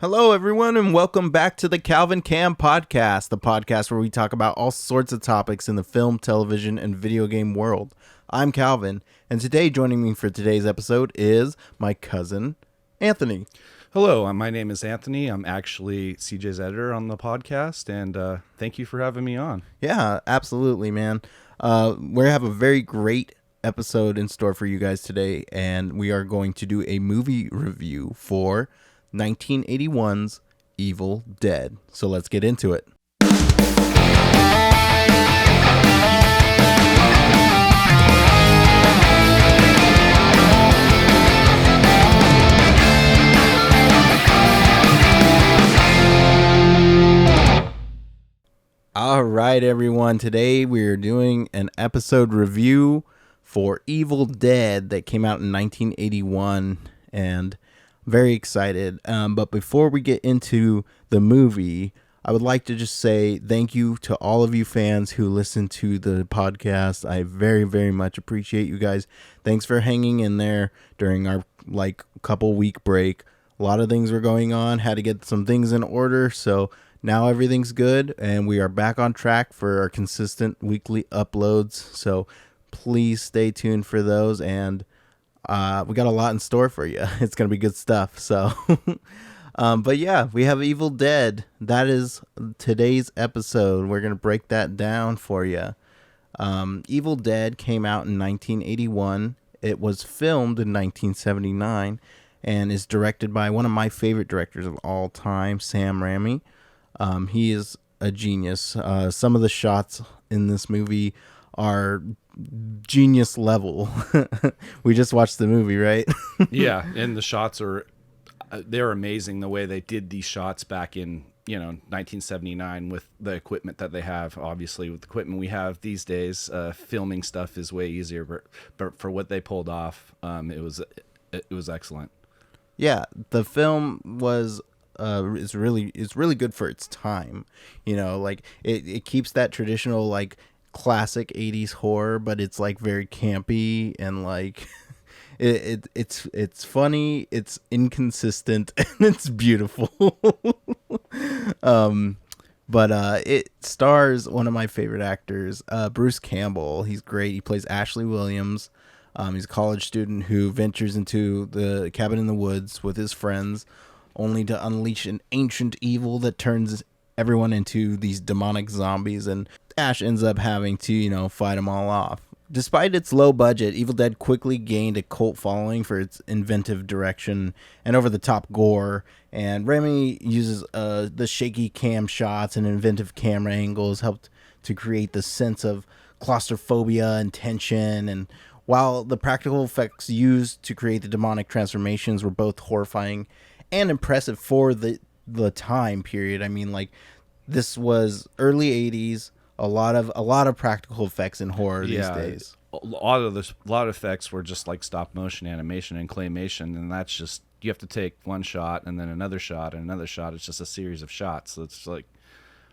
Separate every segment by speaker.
Speaker 1: Hello, everyone, and welcome back to the Calvin Cam podcast, the podcast where we talk about all sorts of topics in the film, television, and video game world. I'm Calvin, and today joining me for today's episode is my cousin, Anthony.
Speaker 2: Hello, my name is Anthony. I'm actually CJ's editor on the podcast, and thank you for having me on.
Speaker 1: Yeah, absolutely, man. We have a very great episode in store for you guys today, and we are going to do a movie review for 1981's Evil Dead. So let's get into it. All right, everyone. Today we are doing an episode review for Evil Dead that came out in 1981, and very excited. But before we get into the movie, I would like to just say thank you to all of you fans who listen to the podcast. I very, very much appreciate you guys. Thanks for hanging in there during our couple week break. A lot of things were going on. Had to get some things in order. So now everything's good, and we are back on track for our consistent weekly uploads. So please stay tuned for those, and we got a lot in store for you. It's going to be good stuff. So, but yeah, we have Evil Dead. That is today's episode. We're going to break that down for you. Evil Dead came out in 1981. It was filmed in 1979 and is directed by one of my favorite directors of all time, Sam Raimi. He is a genius. Some of the shots in this movie are genius level. We just watched the movie, right?
Speaker 2: Yeah, and the shots they're amazing the way they did these shots back in 1979 with the equipment that they have. Obviously, with the equipment we have these days, filming stuff is way easier. But for what they pulled off, it was excellent.
Speaker 1: Yeah, the film was it's really good for its time. It keeps that traditional classic 80s horror, but it's very campy and it's funny, it's inconsistent, and it's beautiful. But it stars one of my favorite actors, Bruce Campbell. He's great. He plays Ashley Williams. He's a college student who ventures into the cabin in the woods with his friends, only to unleash an ancient evil that turns everyone into these demonic zombies, and Ash ends up having to, fight them all off. Despite its low budget, Evil Dead quickly gained a cult following for its inventive direction and over-the-top gore, and Raimi uses the shaky cam shots and inventive camera angles helped to create the sense of claustrophobia and tension. And while the practical effects used to create the demonic transformations were both horrifying and impressive for the time period. I mean, this was early 80s, a lot of practical effects in horror these days.
Speaker 2: A lot of effects were just like stop motion animation and claymation, and that's just, you have to take one shot and then another shot and another shot. It's just a series of shots. So it's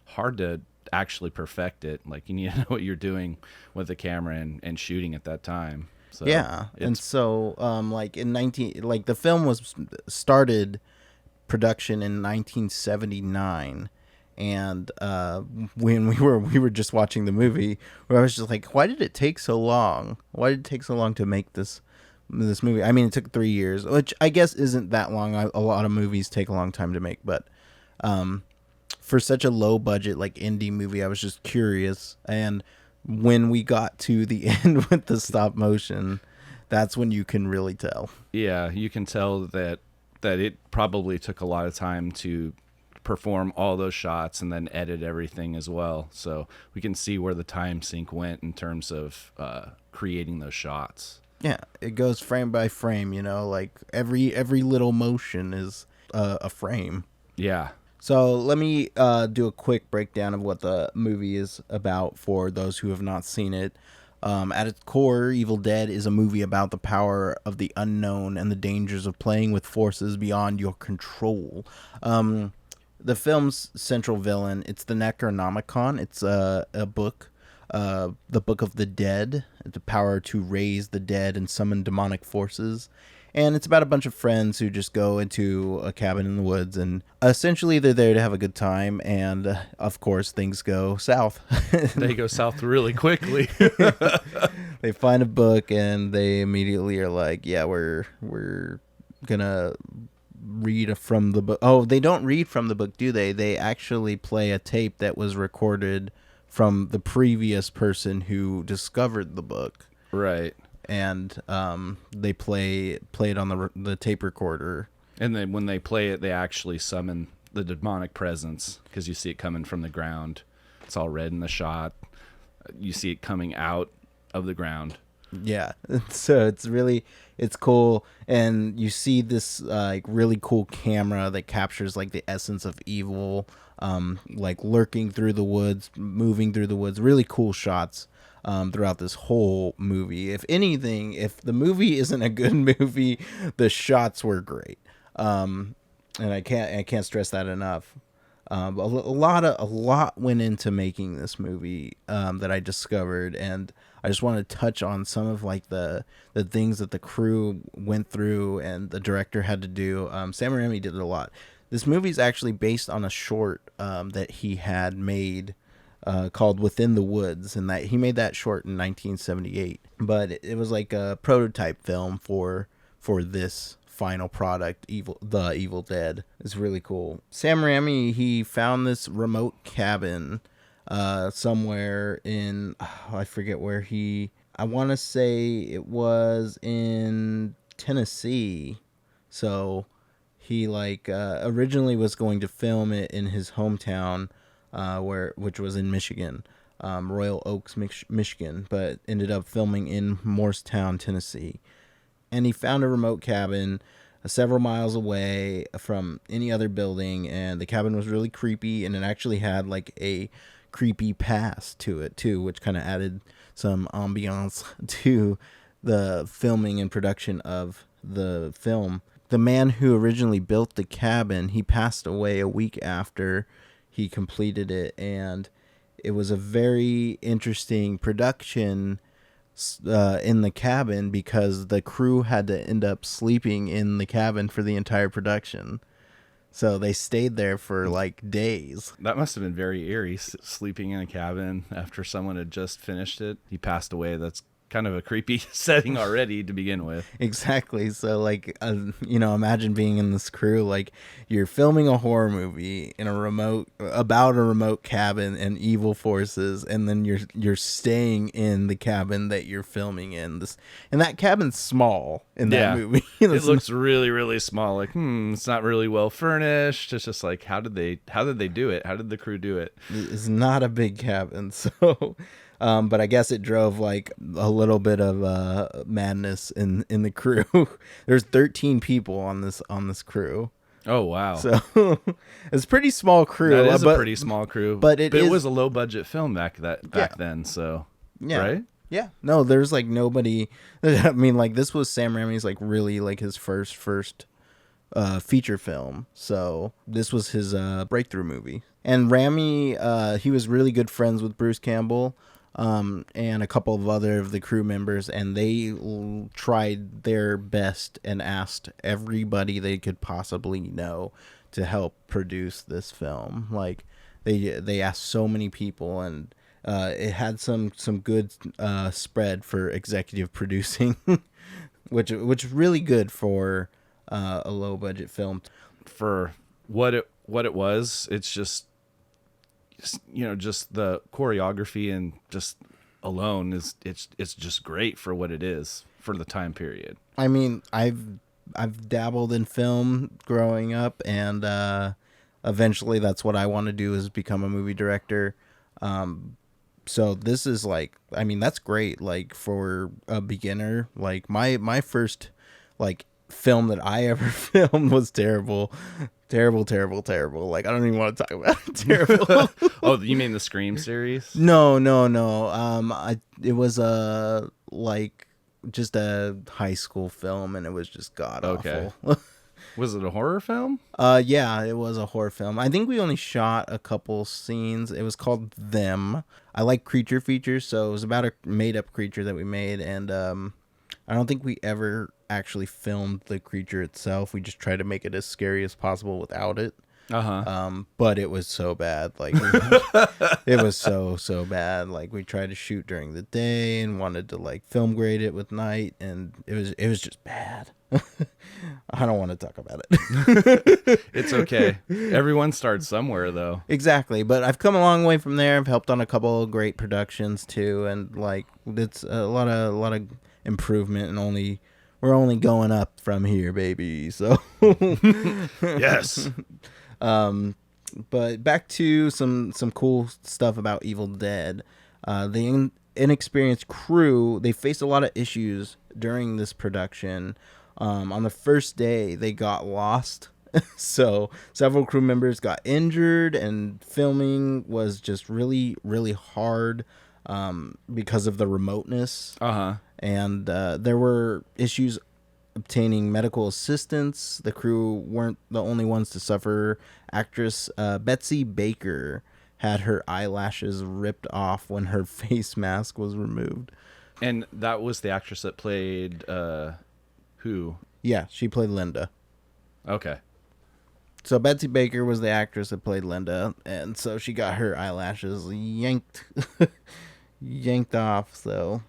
Speaker 2: hard to actually perfect it. You need to know what you're doing with the camera and shooting at that time. So
Speaker 1: yeah, and so the film was started production in 1979, and when we were just watching the movie, where I was just like, why did it take so long? Why did it take so long to make this movie? I mean, it took 3 years, which I guess isn't that long. A lot of movies take a long time to make, but for such a low budget indie movie, I was just curious. And when we got to the end with the stop motion, that's when you can really tell.
Speaker 2: Yeah, you can tell that it probably took a lot of time to perform all those shots and then edit everything as well. So we can see where the time sink went in terms of creating those shots.
Speaker 1: Yeah, it goes frame by frame, every little motion is a frame.
Speaker 2: Yeah.
Speaker 1: So let me do a quick breakdown of what the movie is about for those who have not seen it. At its core, Evil Dead is a movie about the power of the unknown and the dangers of playing with forces beyond your control. The film's central villain, it's the Necronomicon. It's a book, the Book of the Dead, the power to raise the dead and summon demonic forces. And it's about a bunch of friends who just go into a cabin in the woods, and essentially they're there to have a good time. And of course, things go south.
Speaker 2: They go south really quickly.
Speaker 1: They find a book, and they immediately are like, "Yeah, we're gonna read from the book." Oh, they don't read from the book, do they? They actually play a tape that was recorded from the previous person who discovered the book.
Speaker 2: Right.
Speaker 1: And they play it on the tape recorder.
Speaker 2: And then when they play it, they actually summon the demonic presence, because you see it coming from the ground. It's all red in the shot. You see it coming out of the ground.
Speaker 1: Yeah, so it's cool, and you see this like really cool camera that captures like the essence of evil, like lurking through the woods, moving through the woods. Really cool shots throughout this whole movie. If anything, if the movie isn't a good movie, the shots were great, and I can't stress that enough. A lot went into making this movie that I discovered, and I just want to touch on some of like the things that the crew went through and the director had to do. Sam Raimi did it a lot. This movie is actually based on a short that he had made called Within the Woods, and that he made that short in 1978. But it was like a prototype film for this final product, The Evil Dead. Is really cool. Sam Raimi, he found this remote cabin somewhere in, I forget where I want to say it was in Tennessee. So he like originally was going to film it in his hometown, which was in Michigan, Royal Oaks, Michigan, but ended up filming in Morristown, Tennessee. And he found a remote cabin several miles away from any other building, and the cabin was really creepy, and it actually had like a creepy past to it too, which kind of added some ambiance to the filming and production of the film. The man who originally built the cabin, he passed away a week after he completed it, and it was a very interesting production in the cabin, because the crew had to end up sleeping in the cabin for the entire production. So they stayed there for like days.
Speaker 2: That must have been very eerie, sleeping in a cabin after someone had just finished it. He passed away. That's kind of a creepy setting already to begin with.
Speaker 1: Exactly. So like, imagine being in this crew, like you're filming a horror movie in about a remote cabin and evil forces, and then you're staying in the cabin that you're filming in. And that cabin's small in that movie.
Speaker 2: It looks really, really small. Like, it's not really well furnished. It's just like, how did they do it? How did the crew do it?
Speaker 1: It's not a big cabin, so. But I guess it drove like a little bit of madness in the crew. There's 13 people on this crew.
Speaker 2: Oh wow!
Speaker 1: So it's a pretty small crew.
Speaker 2: That is a pretty small crew.
Speaker 1: But it
Speaker 2: was a low budget film back then. So
Speaker 1: yeah,
Speaker 2: right?
Speaker 1: Yeah. No, there's like nobody. I mean, like this was Sam Raimi's like really like his first feature film. So this was his breakthrough movie. And Raimi, he was really good friends with Bruce Campbell. And a couple of other of the crew members, and they tried their best and asked everybody they could possibly know to help produce this film. Like they asked so many people, and it had some good spread for executive producing, which is really good for a low budget film.
Speaker 2: For what it was, it's just the choreography and just alone it's just great for what it is for the time period.
Speaker 1: I mean, I've dabbled in film growing up, and eventually that's what I want to do, is become a movie director. So this is like, I mean, that's great. Like for a beginner, like my first like film that I ever filmed was terrible. Like I don't even want to talk about it. Terrible.
Speaker 2: Oh, you mean the Scream series?
Speaker 1: No. It was like just a high school film, and it was just god awful.
Speaker 2: Okay. Was it a horror film?
Speaker 1: Yeah, it was a horror film. I think we only shot a couple scenes. It was called Them. I like creature features, so it was about a made up creature that we made, and I don't think we ever actually filmed the creature itself. We just tried to make it as scary as possible without it. But it was so bad. Like it was so bad. Like we tried to shoot during the day and wanted to like film grade it with night, and it was just bad. I don't want to talk about it.
Speaker 2: It's okay. Everyone starts somewhere, though.
Speaker 1: Exactly, but I've come a long way from there. I've helped on a couple of great productions too, and like it's a lot of improvement, and we're only going up from here, baby. So
Speaker 2: Yes.
Speaker 1: But back to some cool stuff about Evil Dead. The inexperienced crew, they faced a lot of issues during this production. On the first day, they got lost. So several crew members got injured, and filming was just really, really hard because of the remoteness. And there were issues obtaining medical assistance. The crew weren't the only ones to suffer. Actress Betsy Baker had her eyelashes ripped off when her face mask was removed.
Speaker 2: And that was the actress that played who?
Speaker 1: Yeah, she played Linda.
Speaker 2: Okay.
Speaker 1: So Betsy Baker was the actress that played Linda, and so she got her eyelashes yanked off. So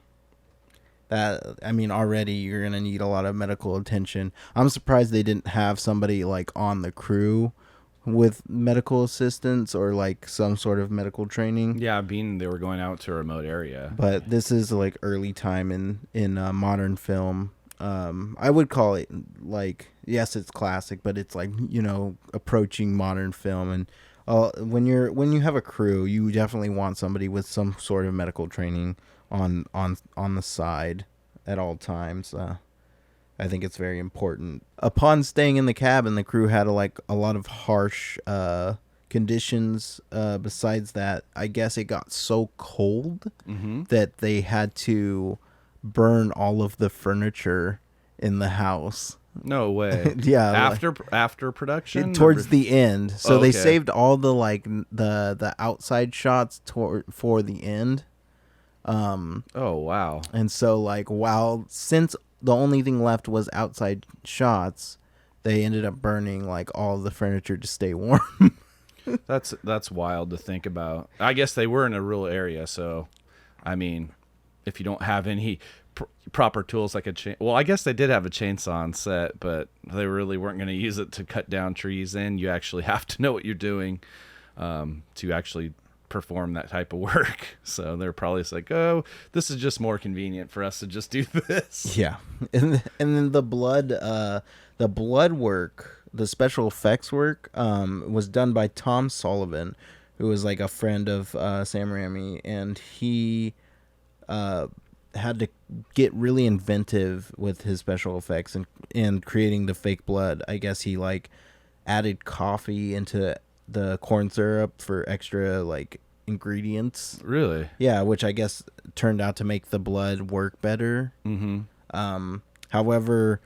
Speaker 1: that, I mean, already you're gonna need a lot of medical attention. I'm surprised they didn't have somebody like on the crew with medical assistance or like some sort of medical training.
Speaker 2: Yeah, being they were going out to a remote area.
Speaker 1: But this is like early time in modern film. I would call it like, yes, it's classic, but it's like, you know, approaching modern film. And when you have a crew, you definitely want somebody with some sort of medical training on the side at all times. I think it's very important. Upon staying in the cabin, the crew had a lot of harsh conditions. Besides that, I guess it got so cold that they had to burn all of the furniture in the house.
Speaker 2: No way.
Speaker 1: Yeah.
Speaker 2: After production?
Speaker 1: Towards the end. So
Speaker 2: okay.
Speaker 1: They saved all the the outside shots for the end.
Speaker 2: Oh, wow.
Speaker 1: And so since the only thing left was outside shots, they ended up burning all the furniture to stay warm.
Speaker 2: That's wild to think about. I guess they were in a rural area, so I mean, if you don't have any proper tools like well, I guess they did have a chainsaw on set, but they really weren't going to use it to cut down trees. And you actually have to know what you're doing to actually perform that type of work. So they're probably just like, oh, this is just more convenient for us to just do this.
Speaker 1: Yeah. And then the blood work, the special effects work, was done by Tom Sullivan, who was like a friend of Sam Raimi, and he had to get really inventive with his special effects and creating the fake blood. I guess he added coffee into the corn syrup for extra ingredients.
Speaker 2: Really?
Speaker 1: Yeah, which I guess turned out to make the blood work better. However,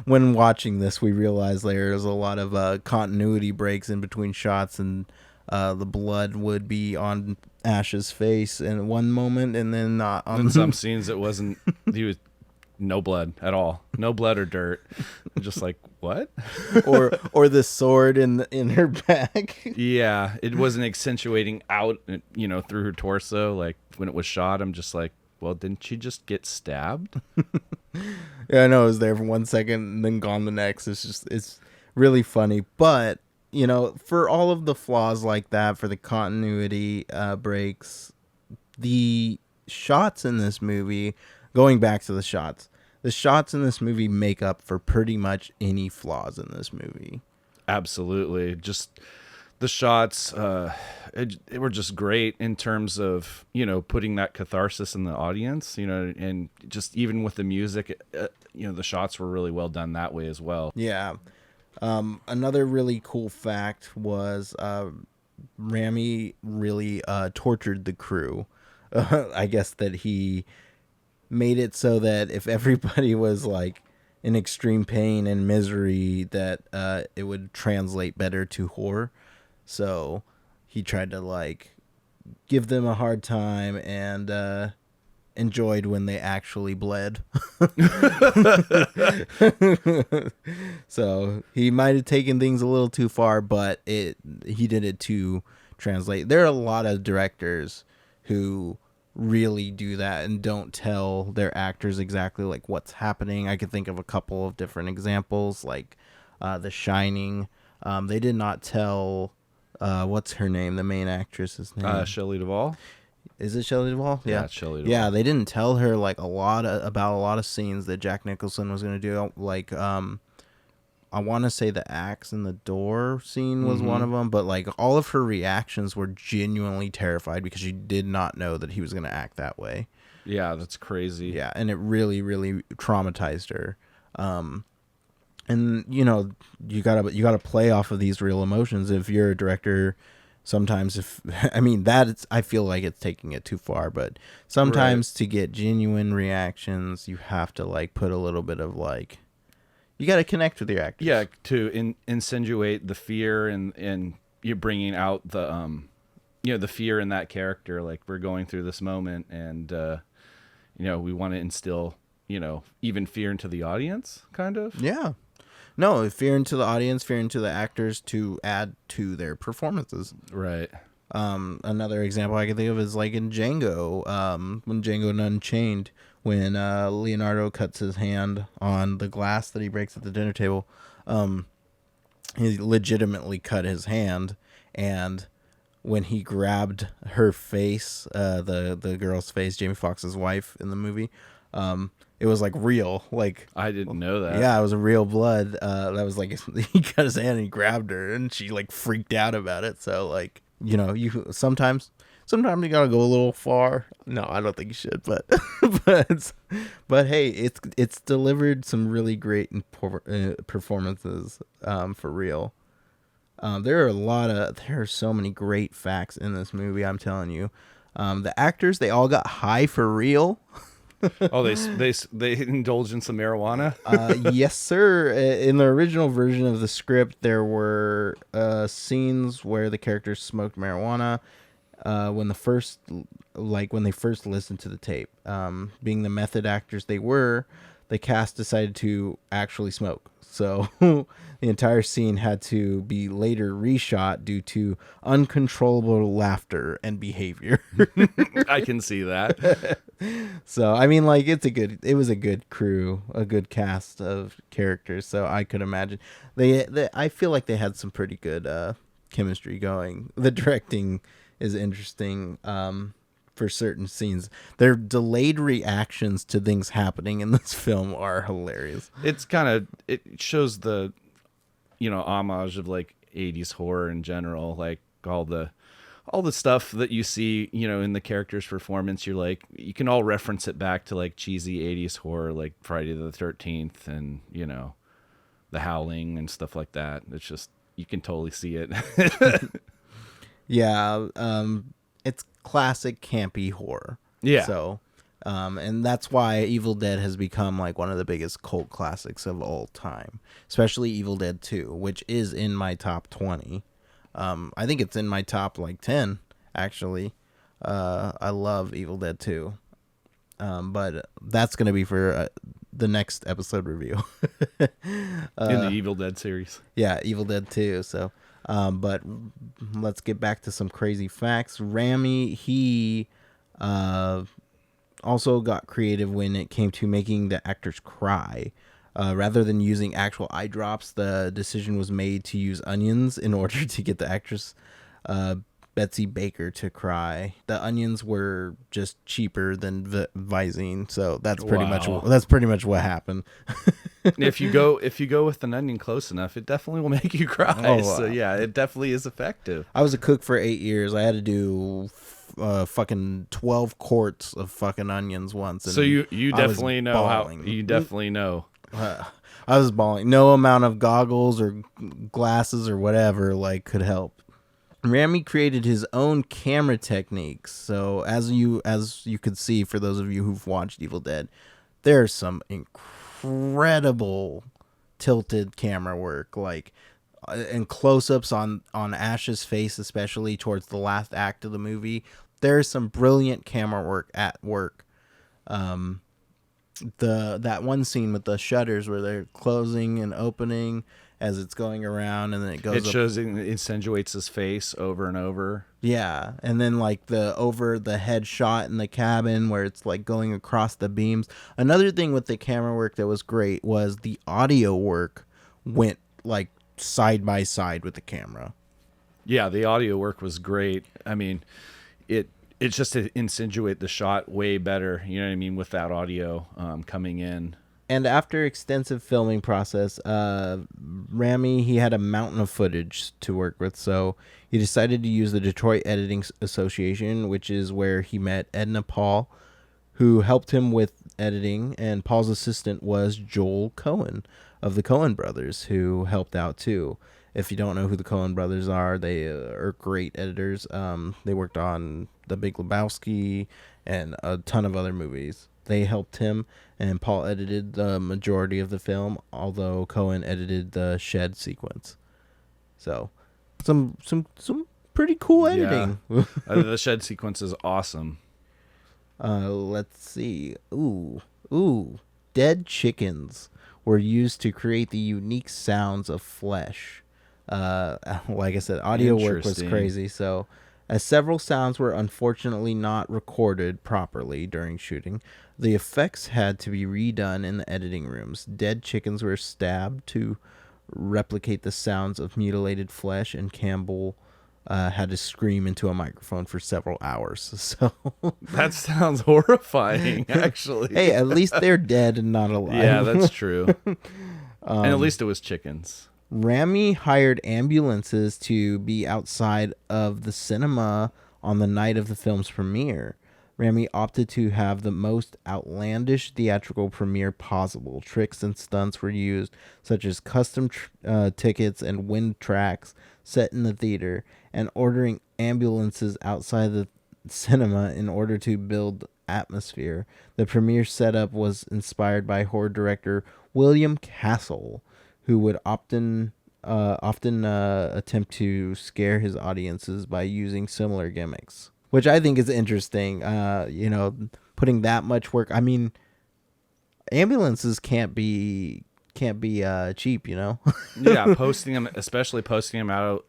Speaker 1: when watching this, we realized there's a lot of continuity breaks in between shots, and the blood would be on Ash's face in one moment and then not on.
Speaker 2: In some scenes, it wasn't. He was no blood at all, no blood or dirt. Just like, what?
Speaker 1: or the sword in her back.
Speaker 2: Yeah, it wasn't accentuating out, through her torso. Like when it was shot, I'm just like, well, didn't she just get stabbed?
Speaker 1: Yeah, I know it was there for 1 second and then gone the next. It's really funny, but for all of the flaws like that, for the continuity breaks, the shots in this movie, going back to the shots in this movie make up for pretty much any flaws in this movie.
Speaker 2: Absolutely. Just the shots, it were just great in terms of, putting that catharsis in the audience, and just even with the music, the shots were really well done that way as well.
Speaker 1: Yeah. Another really cool fact was Raimi really tortured the crew. I guess that he made it so that if everybody was in extreme pain and misery, that it would translate better to horror. So he tried to give them a hard time and enjoyed when they actually bled. So he might have taken things a little too far, but he did it to translate. There are a lot of directors who really do that and don't tell their actors exactly like what's happening. I could think of a couple of different examples, like The Shining. They did not tell what's her name, the main actress's name.
Speaker 2: Shelley Duvall.
Speaker 1: Is it Shelley Duvall?
Speaker 2: Yeah, it's Shelley Duvall.
Speaker 1: Yeah, they didn't tell her like about a lot of scenes that Jack Nicholson was gonna do. Like, I want to say the axe in the door scene was one of them, but like all of her reactions were genuinely terrified because she did not know that he was gonna act that way.
Speaker 2: Yeah, that's crazy.
Speaker 1: Yeah, and it really, really traumatized her. And you know, you gotta play off of these real emotions. If you're a director, sometimes I feel like it's taking it too far, but sometimes to get genuine reactions, you have to like put a little bit of like, you got to connect with your actors.
Speaker 2: Yeah, to insinuate the fear and you're bringing out the the fear in that character. Like, we're going through this moment, and we want to instill even fear into the audience, kind of.
Speaker 1: Yeah. No, fear into the audience, fear into the actors to add to their performances.
Speaker 2: Right.
Speaker 1: Another example I can think of is like in Django, when Django Unchained, when Leonardo cuts his hand on the glass that he breaks at the dinner table. He legitimately cut his hand, and when he grabbed her face, the girl's face, Jamie Foxx's wife in the movie, it was like real. Like,
Speaker 2: I didn't know that.
Speaker 1: Yeah, it was a real blood. That was like, he cut his hand and he grabbed her, and she like freaked out about it. So like, you sometimes you gotta go a little far. No, I don't think you should, but but hey, it's delivered some really great performances for real. There are so many great facts in this movie. I'm telling you, the actors, they all got high for real.
Speaker 2: Oh, they indulge in some marijuana?
Speaker 1: Yes, sir. In the original version of the script, there were scenes where the characters smoked marijuana when they first listened to the tape. Being the method actors they were, the cast decided to actually smoke. So the entire scene had to be later reshot due to uncontrollable laughter and behavior.
Speaker 2: I can see that.
Speaker 1: So I mean, like, it was a good crew, a good cast of characters. So I could imagine I feel like they had some pretty good chemistry going. The directing is interesting for certain scenes. Their delayed reactions to things happening in this film are hilarious.
Speaker 2: It shows the homage of like 80s horror in general, like all the stuff that you see, in the character's performance. You're like, you can all reference it back to like cheesy 80s horror, like Friday the 13th and, The Howling and stuff like that. It's just, you can totally see it.
Speaker 1: Yeah. It's classic campy horror.
Speaker 2: Yeah.
Speaker 1: So, and that's why Evil Dead has become like one of the biggest cult classics of all time, especially Evil Dead 2, which is in my top 20. I think it's in my top like 10, actually. I love Evil Dead 2. But that's going to be for the next episode review.
Speaker 2: In the Evil Dead series.
Speaker 1: Yeah, Evil Dead 2. So, but let's get back to some crazy facts. Raimi, he also got creative when it came to making the actors cry. Rather than using actual eye drops, the decision was made to use onions in order to get the actress Betsy Baker to cry. The onions were just cheaper than Visine, so that's pretty much what happened.
Speaker 2: If you go with an onion close enough, it definitely will make you cry. Oh, wow. So yeah, it definitely is effective.
Speaker 1: I was a cook for 8 years. I had to do fucking 12 quarts of fucking onions once. And
Speaker 2: so you definitely know how. You definitely know.
Speaker 1: I was bawling. No amount of goggles or glasses or whatever like could help. Raimi created his own camera techniques. So as you could see, for those of you who've watched Evil Dead, there's some incredible tilted camera work, like and close-ups on Ash's face, especially towards the last act of the movie. There's some brilliant camera work at work. That one scene with the shutters where they're closing and opening as it's going around, and then it goes
Speaker 2: It shows, it insinuates his face over and over.
Speaker 1: yeah, and then like the over the head shot in the cabin where it's like going across the beams. Another thing with the camera work that was great was the audio work went like side by side with the camera.
Speaker 2: Yeah, the audio work was great. I mean, it's just to insinuate the shot way better. You know what I mean, with that audio coming in.
Speaker 1: And after extensive filming process, Rami, he had a mountain of footage to work with, so he decided to use the Detroit Editing Association, which is where he met Edna Paul, who helped him with editing, and Paul's assistant was Joel Cohen of the Coen brothers, who helped out too. If you don't know who the Coen brothers are, they are great editors. They worked on The Big Lebowski and a ton of other movies. They helped him, and Paul edited the majority of the film, although Cohen edited the shed sequence. So, some pretty cool editing.
Speaker 2: Yeah. The shed sequence is awesome.
Speaker 1: Let's see. Ooh. Dead chickens were used to create the unique sounds of flesh. Like I said, audio work was crazy. So, as several sounds were unfortunately not recorded properly during shooting, the effects had to be redone in the editing rooms. Dead chickens were stabbed to replicate the sounds of mutilated flesh, and Campbell had to scream into a microphone for several hours. So
Speaker 2: that sounds horrifying, actually.
Speaker 1: Hey, at least they're dead and not alive.
Speaker 2: Yeah, that's true. And at least it was chickens.
Speaker 1: Rami hired ambulances to be outside of the cinema on the night of the film's premiere. Rami opted to have the most outlandish theatrical premiere possible. Tricks and stunts were used, such as custom tickets and wind tracks set in the theater, and ordering ambulances outside the cinema in order to build atmosphere. The premiere setup was inspired by horror director William Castle, who would often attempt to scare his audiences by using similar gimmicks, which I think is interesting. Putting that much work. I mean, ambulances can't be cheap, you know.
Speaker 2: Yeah, especially posting them out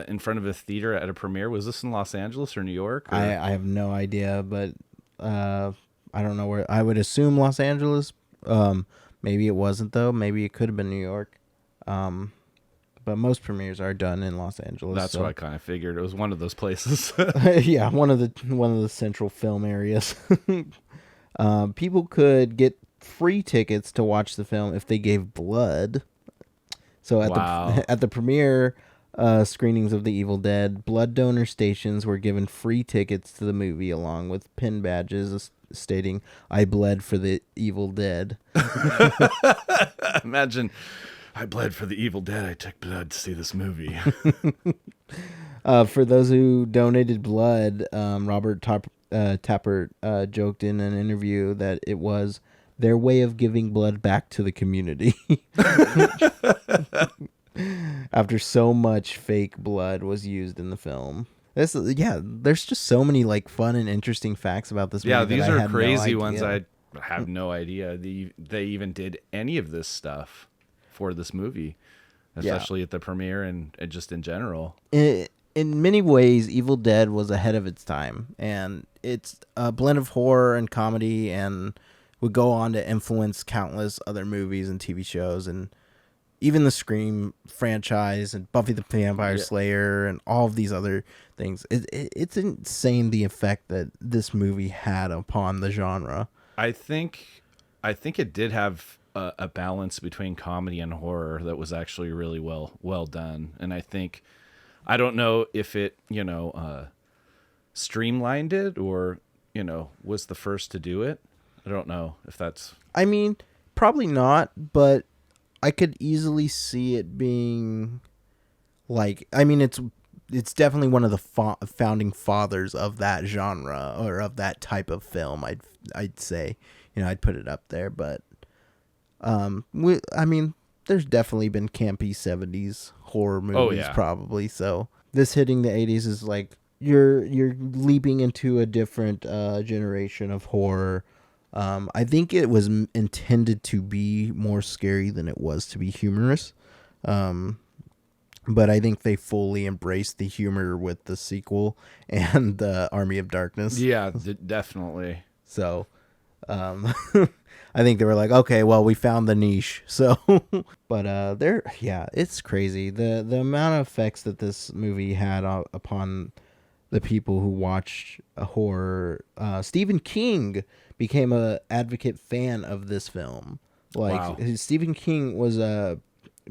Speaker 2: in front of a theater at a premiere. Was this in Los Angeles or New York? Or?
Speaker 1: I have no idea, but I don't know where. I would assume Los Angeles. Maybe it wasn't though. Maybe it could have been New York. But most premieres are done in Los Angeles.
Speaker 2: That's what I kind of figured. It was one of those places.
Speaker 1: Yeah, one of the central film areas. People could get free tickets to watch the film if they gave blood. So at the premiere screenings of The Evil Dead, blood donor stations were given free tickets to the movie along with pin badges stating "I bled for the Evil Dead."
Speaker 2: Imagine, I bled for the Evil Dead. I took blood to see this movie.
Speaker 1: For those who donated blood, Robert Tappert joked in an interview that it was their way of giving blood back to the community. After so much fake blood was used in the film. There's just so many like fun and interesting facts about this movie.
Speaker 2: Yeah, these are crazy ones. I have no idea they even did any of this stuff for this movie, especially at the premiere and just in general.
Speaker 1: In many ways, Evil Dead was ahead of its time, and it's a blend of horror and comedy, and would go on to influence countless other movies and TV shows, and even the Scream franchise and Buffy the Vampire Slayer and all of these other things. It's insane the effect that this movie had upon the genre.
Speaker 2: I think it did have a balance between comedy and horror that was actually really well done. And I don't know if it, streamlined it or, was the first to do it. I don't know if that's...
Speaker 1: I mean, probably not, but I could easily see it being like, I mean, it's definitely one of the founding fathers of that genre or of that type of film. I'd say, I'd put it up there, but there's definitely been campy 70s horror movies probably. So this hitting the 80s is like you're leaping into a different generation of horror I think it was intended to be more scary than it was to be humorous. But I think they fully embraced the humor with the sequel and Army of Darkness.
Speaker 2: Yeah, definitely.
Speaker 1: So, I think they were like, okay, well, we found the niche. So, but it's crazy the amount of effects that this movie had upon the people who watch horror. Stephen King became a advocate fan of this film. Like
Speaker 2: Wow.
Speaker 1: Stephen King was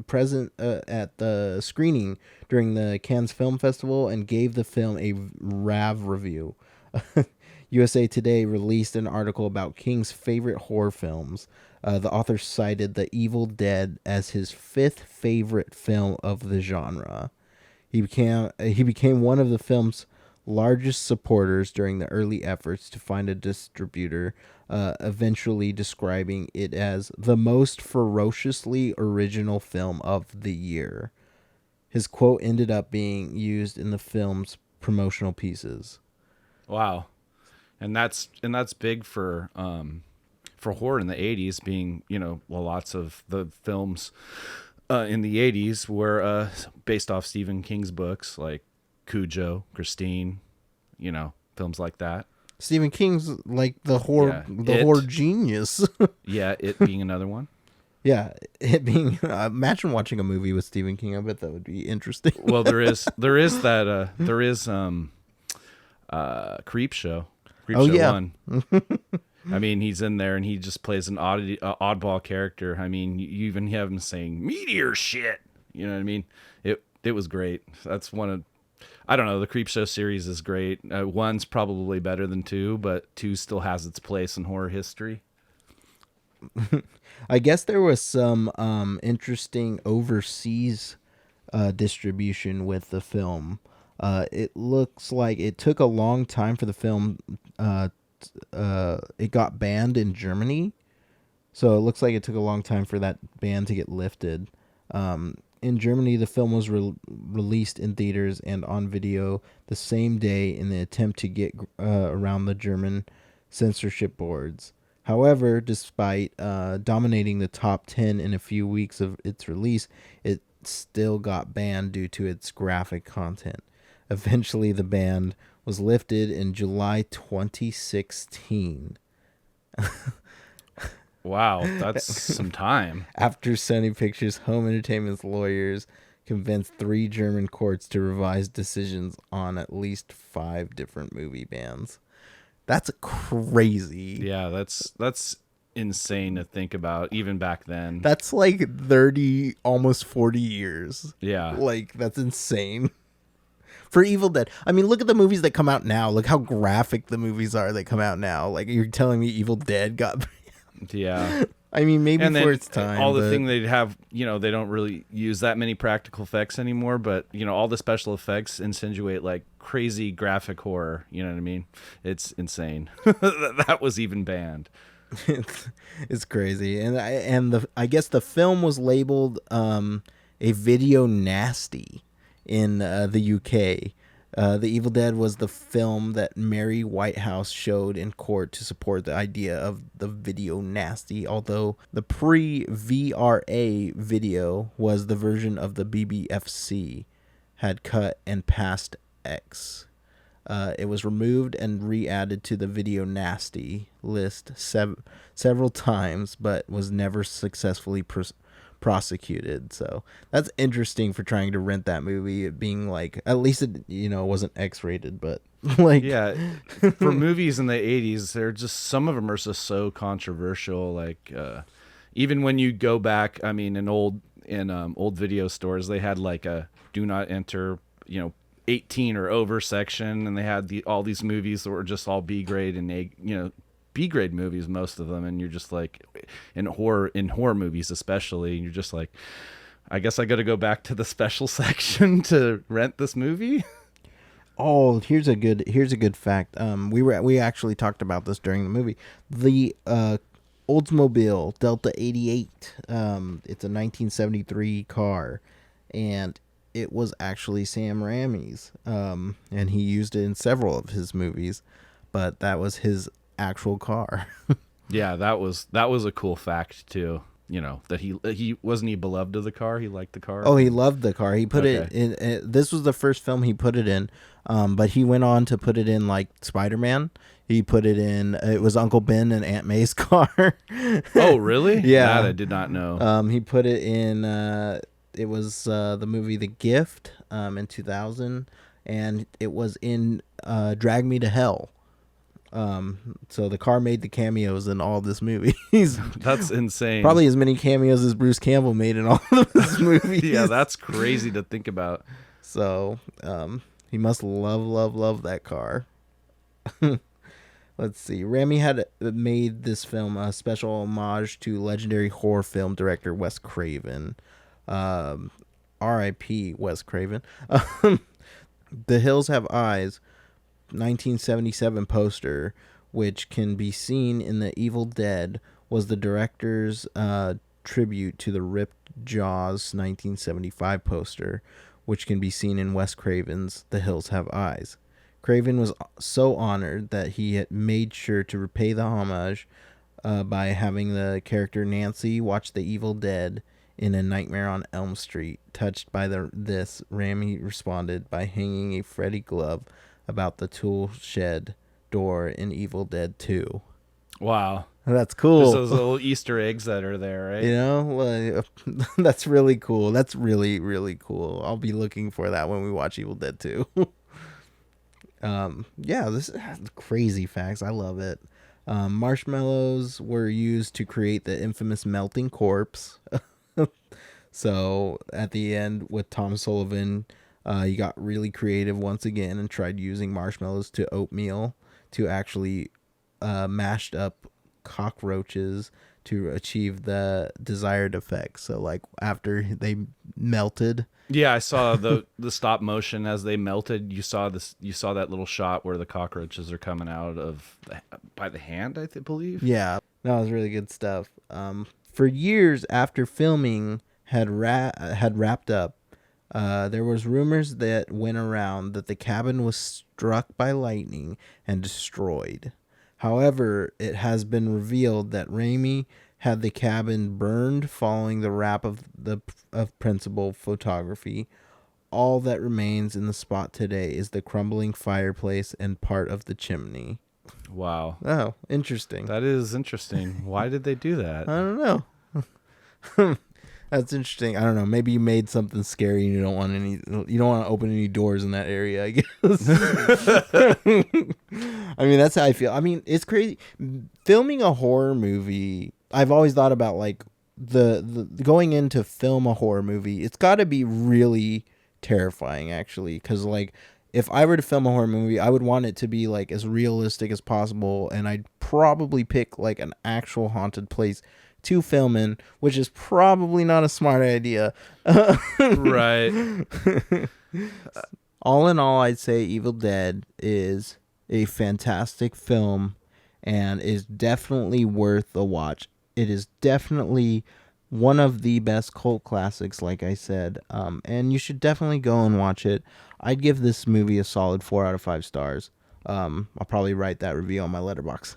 Speaker 1: present at the screening during the Cannes Film Festival and gave the film a RAV review. USA Today released an article about King's favorite horror films. The author cited The Evil Dead as his fifth favorite film of the genre. He became one of the film's largest supporters during the early efforts to find a distributor, eventually describing it as the most ferociously original film of the year. His quote ended up being used in the film's promotional pieces.
Speaker 2: Wow. And that's big for horror in the 80s, being, well, lots of the films in the 80s were based off Stephen King's books, like Cujo, Christine, films like that.
Speaker 1: Stephen King's like the horror horror genius.
Speaker 2: Yeah, It being another one.
Speaker 1: Yeah, it being imagine watching a movie with Stephen King. I bet that would be interesting.
Speaker 2: Well, there is Creep Show.
Speaker 1: Oh,
Speaker 2: Show
Speaker 1: yeah.
Speaker 2: 1. I mean, he's in there and he just plays an oddball character. I mean, you even have him saying meteor shit. You know what I mean? It was great. That's one of, I don't know, the Creep Show series is great. 1's probably better than 2, but 2 still has its place in horror history.
Speaker 1: I guess there was some interesting overseas distribution with the film. It looks like it took a long time for the film. It got banned in Germany, so it looks like it took a long time for that ban to get lifted. In Germany, the film was released in theaters and on video the same day in the attempt to get around the German censorship boards. However, despite dominating the top 10 in a few weeks of its release, it still got banned due to its graphic content. Eventually, the ban was lifted in July 2016.
Speaker 2: Wow, that's some time.
Speaker 1: After Sony Pictures Home Entertainment's lawyers convinced 3 German courts to revise decisions on at least 5 different movie bans. That's crazy.
Speaker 2: Yeah, that's insane to think about, even back then.
Speaker 1: That's like 30, almost 40 years.
Speaker 2: Yeah.
Speaker 1: Like, that's insane. For Evil Dead. I mean, look at the movies that come out now. Look how graphic the movies are that come out now. Like, you're telling me Evil Dead got...
Speaker 2: Yeah.
Speaker 1: I mean, maybe
Speaker 2: and
Speaker 1: for
Speaker 2: then
Speaker 1: its time.
Speaker 2: all the thing they'd have, they don't really use that many practical effects anymore, but, all the special effects insinuate like crazy graphic horror. You know what I mean? It's insane. That was even banned.
Speaker 1: It's crazy. And I guess the film was labeled a video nasty in the UK. The Evil Dead was the film that Mary Whitehouse showed in court to support the idea of the video nasty, although the pre-VRA video was the version of the BBFC had cut and passed X. It was removed and re-added to the video nasty list several times, but was never successfully prosecuted. So that's interesting for trying to rent that movie. It being like, at least it wasn't X-rated, but like,
Speaker 2: yeah, for movies in the 80s, they're just, some of them are just so controversial. Like even when you go back, I mean, in old video stores, they had like a do not enter 18 or over section, and they had all these movies that were just all B grade and B grade movies, most of them, and you're just like, in horror movies especially, and you're just like, I guess I got to go back to the special section to rent this movie.
Speaker 1: Oh, here's a good fact. We actually talked about this during the movie. The Oldsmobile Delta 88. It's a 1973 car, and it was actually Sam Raimi's. And he used it in several of his movies, but that was his actual car.
Speaker 2: Yeah, that was a cool fact too. That he wasn't he beloved of the car. He liked the car.
Speaker 1: Oh, he loved the car. He put
Speaker 2: Okay.
Speaker 1: it in. This was the first film he put it in, but he went on to put it in like Spider-Man. He put it in. It was Uncle Ben and Aunt May's car.
Speaker 2: Oh, really?
Speaker 1: Yeah.
Speaker 2: That I did not know.
Speaker 1: He put it in. It was the movie The Gift in 2000, and it was in Drag Me to Hell. So the car made the cameos in all this movie.
Speaker 2: That's insane.
Speaker 1: Probably as many cameos as Bruce Campbell made in all of his movies.
Speaker 2: Yeah, that's crazy to think about.
Speaker 1: So he must love that car. Let's see. Raimi had made this film a special homage to legendary horror film director Wes Craven. R.I.P. Wes Craven. The Hills Have Eyes, 1977 poster, which can be seen in The Evil Dead, was the director's tribute to the ripped Jaws 1975 poster, which can be seen in Wes Craven's The Hills Have Eyes. Craven was so honored that he had made sure to repay the homage by having the character Nancy watch The Evil Dead in A Nightmare on Elm Street. Touched by this, Raimi responded by hanging a Freddy glove about the tool shed door in Evil Dead 2.
Speaker 2: Wow.
Speaker 1: That's cool.
Speaker 2: There's those little Easter eggs that are there, right?
Speaker 1: You know, that's really cool. That's really, really cool. I'll be looking for that when we watch Evil Dead 2. Yeah, this is crazy facts. I love it. Marshmallows were used to create the infamous melting corpse. So at the end with Tom Sullivan, he got really creative once again and tried using marshmallows to oatmeal to actually mashed up cockroaches to achieve the desired effect. So like after they melted.
Speaker 2: Yeah, I saw the stop motion as they melted. You saw that little shot where the cockroaches are coming out of by the hand, I believe.
Speaker 1: Yeah, that was really good stuff. For years after filming had wrapped up, there was rumors that went around that the cabin was struck by lightning and destroyed. However, it has been revealed that Raimi had the cabin burned following the wrap of principal photography. All that remains in the spot today is the crumbling fireplace and part of the chimney.
Speaker 2: Wow.
Speaker 1: Oh, interesting.
Speaker 2: That is interesting. Why did they do that?
Speaker 1: I don't know. That's interesting. I don't know. Maybe you made something scary and you don't want to open any doors in that area, I guess. I mean, that's how I feel. I mean, it's crazy. Filming a horror movie, I've always thought about like the going in to film a horror movie, it's got to be really terrifying actually, cuz like if I were to film a horror movie, I would want it to be like as realistic as possible, and I'd probably pick like an actual haunted place to film in, which is probably not a smart idea.
Speaker 2: Right.
Speaker 1: All in all, I'd say Evil Dead is a fantastic film and is definitely worth a watch. It is definitely one of the best cult classics, like I said, and you should definitely go and watch it. I'd give this movie a solid 4 out of 5 stars. I'll probably write that review on my letterbox.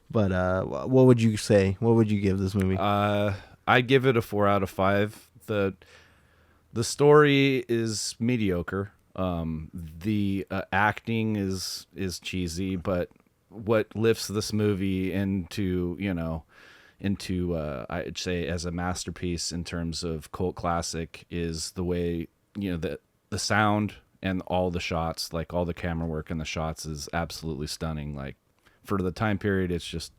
Speaker 1: But what would you say? What would you give this movie?
Speaker 2: I'd give it a 4 out of 5. The story is mediocre. The acting is cheesy, but what lifts this movie into I'd say as a masterpiece in terms of cult classic is the way the sound and all the shots, like all the camera work and the shots is absolutely stunning. Like for the time period, it's just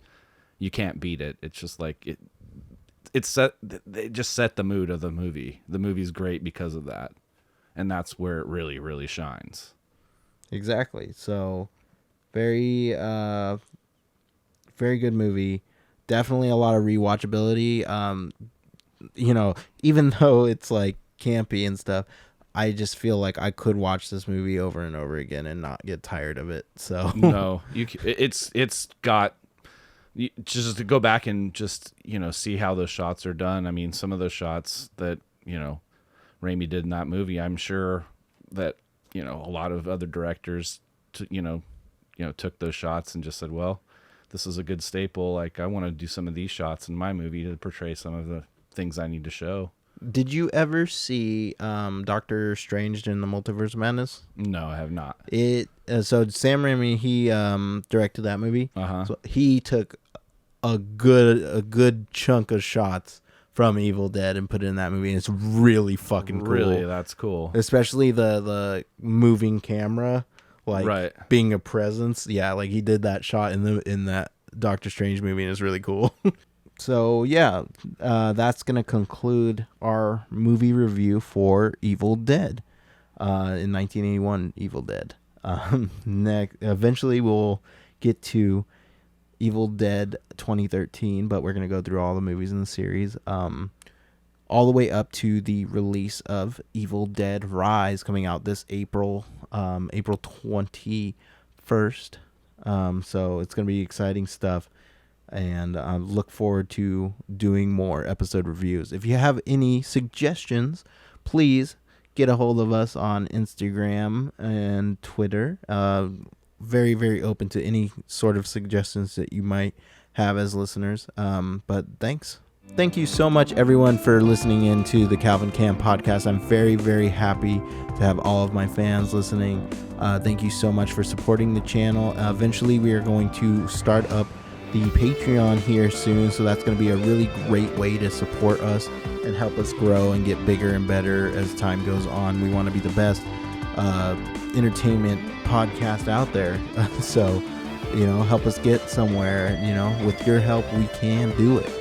Speaker 2: you can't beat it. It's just like they just set the mood of the movie. The movie's great because of that, and that's where it really, really shines.
Speaker 1: Exactly. So, very, very good movie. Definitely a lot of rewatchability. Even though it's like campy and stuff, I just feel like I could watch this movie over and over again and not get tired of it. So
Speaker 2: no, it's got. Just to go back and just see how those shots are done. I mean, some of those shots that Raimi did in that movie, I'm sure that a lot of other directors took those shots and just said, well, this is a good staple. Like, I want to do some of these shots in my movie to portray some of the things I need to show.
Speaker 1: Did you ever see Doctor Strange in the Multiverse of Madness?
Speaker 2: No, I have not.
Speaker 1: So Sam Raimi, he directed that movie.
Speaker 2: So
Speaker 1: he took a good chunk of shots from Evil Dead and put it in that movie, and it's really fucking cool.
Speaker 2: Really, that's cool.
Speaker 1: Especially the moving camera, like being a presence. Yeah, like he did that shot in that Doctor Strange movie, and it's really cool. So yeah, that's gonna conclude our movie review for Evil Dead, in 1981. Evil Dead. Eventually we'll get to Evil Dead 2013, but we're gonna go through all the movies in the series, all the way up to the release of Evil Dead Rise, coming out this April 21st. So it's gonna be exciting stuff. And I look forward to doing more episode reviews. If you have any suggestions, please get a hold of us on Instagram and Twitter. Very, very open to any sort of suggestions that you might have as listeners. But thanks. Thank you so much, everyone, for listening in to the Calvin Cam podcast. I'm very, very happy to have all of my fans listening. Thank you so much for supporting the channel. Eventually, we are going to start up the Patreon here soon, so that's going to be a really great way to support us and help us grow and get bigger and better as time goes on. We want to be the best entertainment podcast out there. So, help us get somewhere. With your help, we can do it.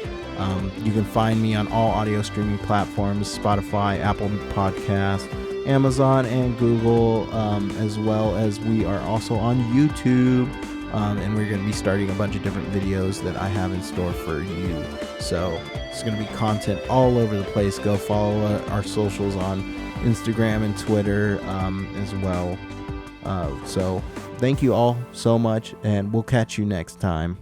Speaker 1: You can find me on all audio streaming platforms: Spotify, Apple Podcasts, Amazon, and Google, as well as we are also on YouTube. And we're going to be starting a bunch of different videos that I have in store for you. So it's going to be content all over the place. Go follow our socials on Instagram and Twitter as well. So thank you all so much, and we'll catch you next time.